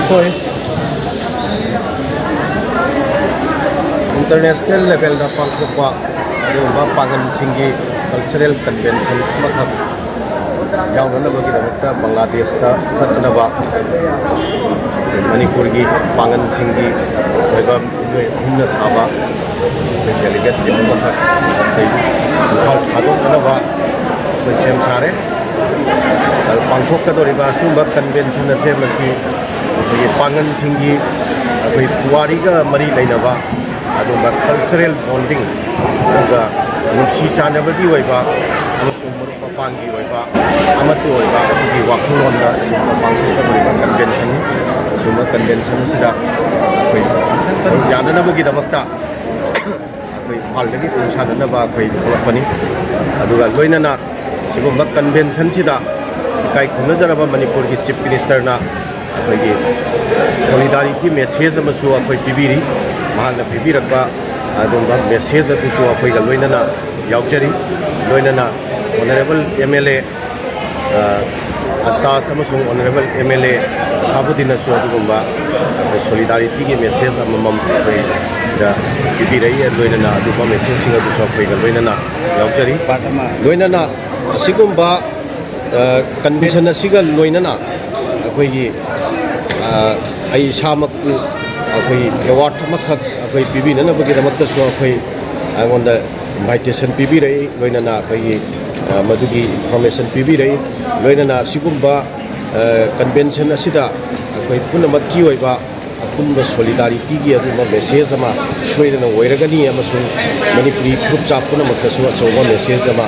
Thôi international level da pangthokpa adumba pangan singi cultural convention makhak yawnana bagi damakta Bangladesh ta satnaba Manipur gi pangan singi oiba humna saba delegate tim makhak khal thadon anaba sem sare pangthok ka doriba sumba convention ase masi pangan singi akoi puwari ga mari lainaba adumba cultural bonding aduga nungsi sanabagi oiba amasung marup mapangi oiba amatu oiba adugi wakhulon da thimba pangthok ka doriba convention ni sumba convention sida akoi yanana bagi damakta akoi phaldagi function ba akoi tholapani aduga loinana sigumba convention sida kai khunajaraba Manipur gi chief minister na akoi solidarity message amasu akoi pibiri mahana pibirakba adumba message atusu akoi ga loinana yaujari loinana honorable MLA atta samasung honorable MLA sabudina su adugumba akoi solidarity gi message amamam akoi da pibirai loinana adumba message singa atusu akoi ga loinana yaujari loinana asigumba convention asiga loinana akoi gi ai samak akoi award makhak akoi pibinana bagi damakta su akoi angonda invitation pibirai loinana akoi madugi information pibirai loinana sigumba convention asida akoi punamak ki oiba apunba solidarity gi aduma message ama soidana oiragani amasung Manipuri group chapuna makta su achoba message ama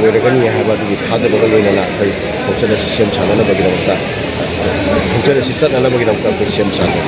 oiragani haba dugi thajabaga loinana akoi khonchana system sanana bagi damakta khonchana system sanana bagi damakta system sanana